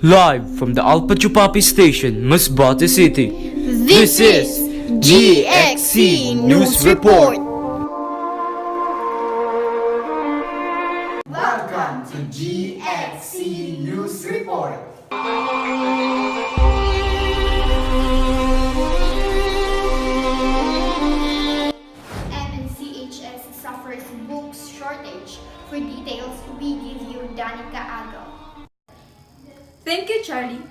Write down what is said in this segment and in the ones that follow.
Live from the Alpa Chupapi station, Masbate City. This is GXC News Report. Welcome to GXC News Report. MNCHS suffers books shortage. For details, we give you Danica Agaw. Thank you, Charlie.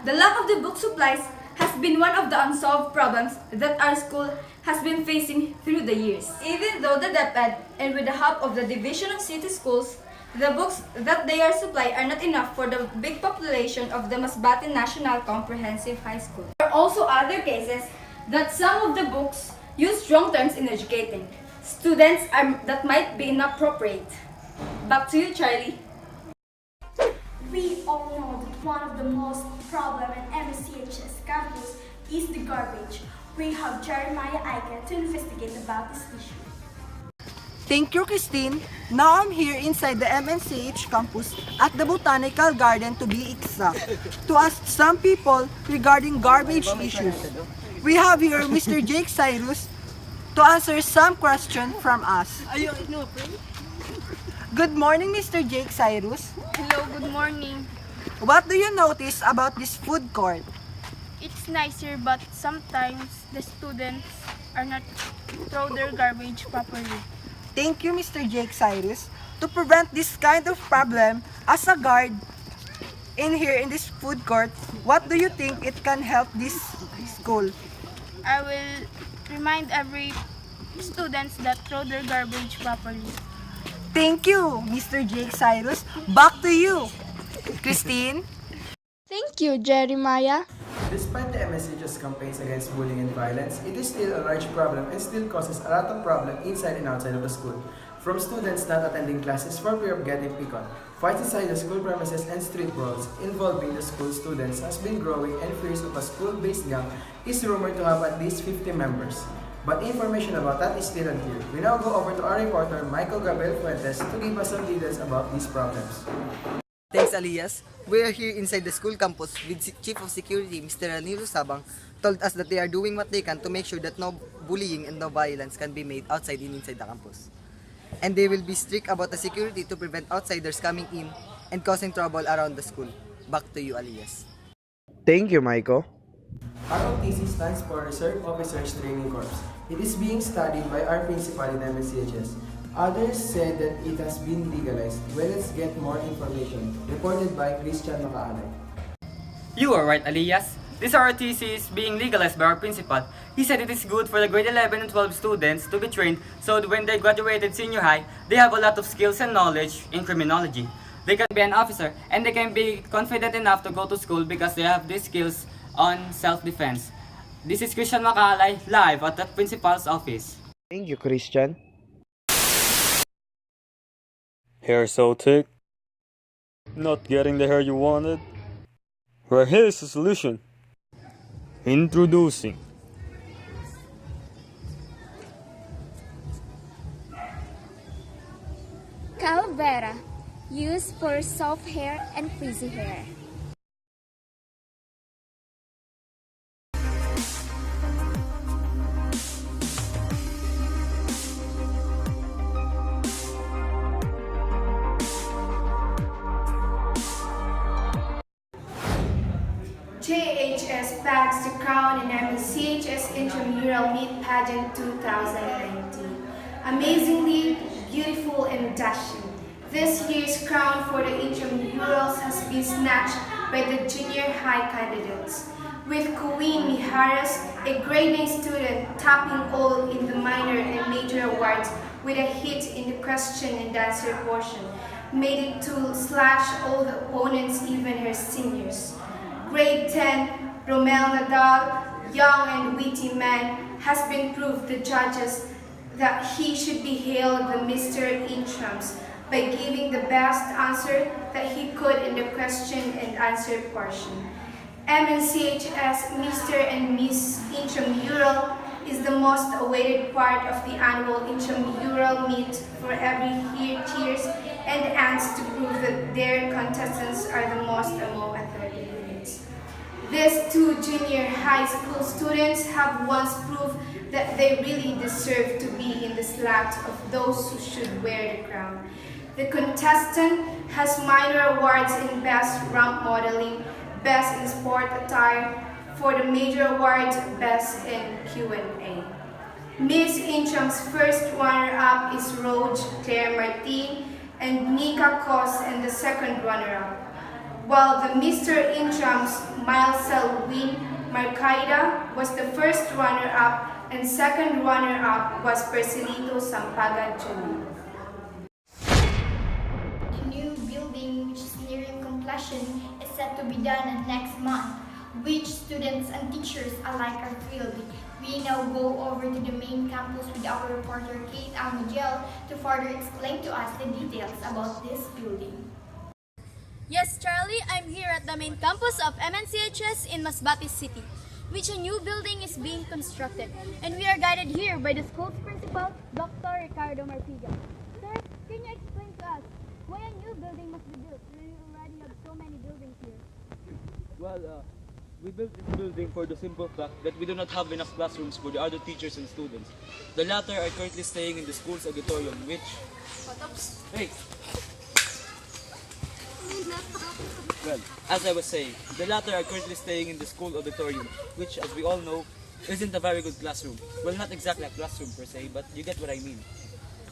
The lack of the book supplies has been one of the unsolved problems that our school has been facing through the years. Even though the DepEd and with the help of the Division of City Schools, the books that they are supplied are not enough for the big population of the Masbate National Comprehensive High School. There are also other cases that some of the books use strong terms in educating students that might be inappropriate. Back to you, Charlie. We all know that one of the most problem in MNCHS campus is the garbage. We have Jeremiah Ike to investigate about this issue. Thank you, Christine. Now I'm here inside the MNCH campus at the Botanical Garden to be exact, to ask some people regarding garbage issues. We have here Mr. Jake Cyrus to answer some questions from us. Good morning, Mr. Jake Cyrus. Hello, good morning. What do you notice about this food court? It's nicer, but sometimes the students are not throw their garbage properly. Thank you, Mr. Jake Cyrus. To prevent this kind of problem, as a guard in this food court, what do you think it can help this school? I will remind every students that throw their garbage properly. Thank you, Mr. Jake Cyrus. Back to you, Christine. Thank you, Jeremiah. Despite the MNCHS campaigns against bullying and violence, it is still a large problem and still causes a lot of problem inside and outside of the school. From students not attending classes for fear of getting picked on, fights inside the school premises and street brawls involving the school students has been growing, and fears of a school-based gang is rumored to have at least 50 members. But information about that is still unclear. We now go over to our reporter Michael Gabriel Fuentes to give us some details about these problems. Thanks, Alias. We are here inside the school campus with Chief of Security, Mr. Ranilo Sabang, told us that they are doing what they can to make sure that no bullying and no violence can be made outside and inside the campus. And they will be strict about the security to prevent outsiders coming in and causing trouble around the school. Back to you, Alias. Thank you, Michael. ROTC stands for Reserve Officers Training Corps. It is being studied by our principal in MNCHS. Others said that it has been legalized. Well, let's get more information. Reported by Christian Makaalay. You are right, Alias. This ROTC is being legalized by our principal. He said it is good for the grade 11 and 12 students to be trained so that when they graduated senior high, they have a lot of skills and knowledge in criminology. They can be an officer and they can be confident enough to go to school because they have these skills on self-defense. This is Christian Makaalay, live at the principal's office. Thank you, Christian. Hair so thick, not getting the hair you wanted? Well, here's the solution. Introducing Calavera, used for soft hair and frizzy hair. JHS bags the crown in MNCHS Intramural Meet Pageant 2019. Amazingly beautiful and dashing, this year's crown for the intramurals has been snatched by the junior high candidates, with Queen Miharas, a grade 9 student, topping all in the minor and major awards with a hit in the question and answer portion, made it to slash all the opponents, even her seniors. Grade 10, Romel Nadal, young and witty man, has been proved the judges that he should be hailed the Mr. Intrams by giving the best answer that he could in the question and answer portion. MNCHS Mr. and Miss Intramural is the most awaited part of the annual intramural meet for every tiers and aims to prove that their contestants are the most among authorities. two junior high school students have once proved that they really deserve to be in the slot of those who should wear the crown. The contestant has minor awards in Best Ramp Modeling, Best in Sport Attire, for the major awards, Best in Q&A. Miss Incham's first runner-up is Roge Claire Martin and Nika Kos, and the second runner-up, while the Mr. Incham's Milesel Win Marcaida was the first runner-up and second runner-up was Percelito Sampaga Jr. The new building, which is nearing completion, is set to be done next month, which students and teachers alike are thrilled. We now go over to the main campus with our reporter Kate Almigel to further explain to us the details about this building. Yes, Charlie, I'm here at the main campus of MNCHS in Masbate City, which a new building is being constructed, and we are guided here by the school's principal, Dr. Ricardo Marpiga. Sir, can you explain to us why a new building must be built when we already have so many buildings here? Well, we built this building for the simple fact that we do not have enough classrooms for the other teachers and students. The latter are currently staying in the school's auditorium, which... Hey! Well, as I was saying, the latter are currently staying in the school auditorium, which, as we all know, isn't a very good classroom. Well, not exactly a classroom per se, but you get what I mean.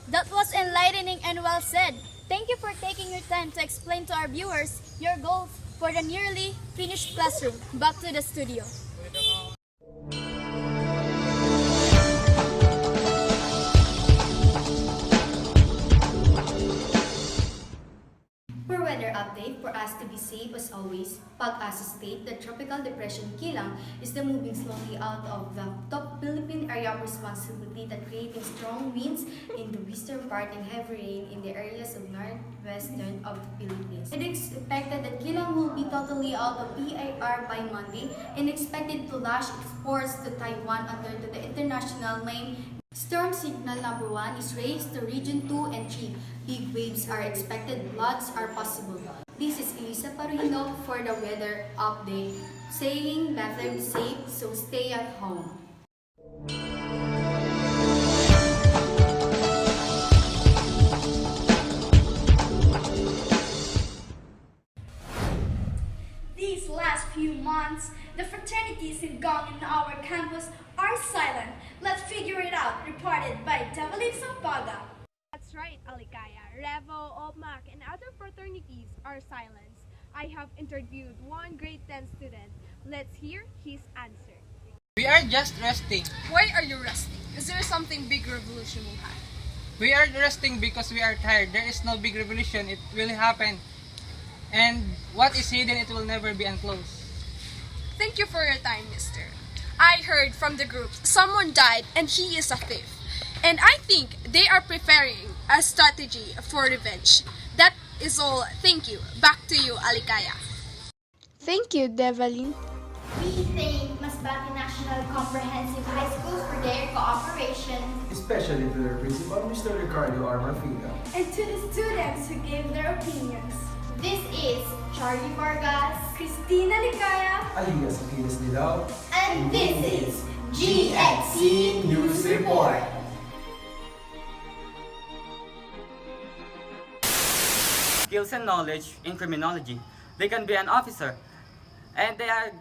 That was enlightening and well said. Thank you for taking your time to explain to our viewers your goals for the nearly finished classroom. Back to the studio. For weather update, for us to be safe as always, Pag-asa state that Tropical Depression Kilang is the moving slowly out of the top Philippine area of responsibility that creating strong winds in the western part and heavy rain in the areas of northwestern of the Philippines. It is expected that Kilang will be totally out of PIR by Monday and expected to launch exports to Taiwan under the international main. Storm signal number 1 is raised to region 2 and 3. Big waves are expected, floods are possible. This is Elisa Parino for the weather update, saying better be safe, so stay at home. These last few months, the fraternities involved in our campus are silent. Let's figure it out, reported by Devalin Sampaga. That's right, Alikaya. Revo, OPMAC, and other fraternities are silenced. I have interviewed one grade 10 student. Let's hear his answer. We are just resting. Why are you resting? Is there something big revolution will happen? We are resting because we are tired. There is no big revolution. It will happen. And what is hidden, it will never be unclosed. Thank you for your time, mister. I heard from the group someone died and he is a thief. And I think they are preparing a strategy for revenge. That is all. Thank you. Back to you, Alikaya. Thank you, Devalin. We thank Masbate National Comprehensive High School for their cooperation, especially to their principal, Mr. Ricardo Marpiga, and to the students who gave their opinions. This is Charlie Vargas, Christina Ligaya, alias Achilles Dilao, and this is GXC News Report. Skills and knowledge in criminology. They can be an officer, and they are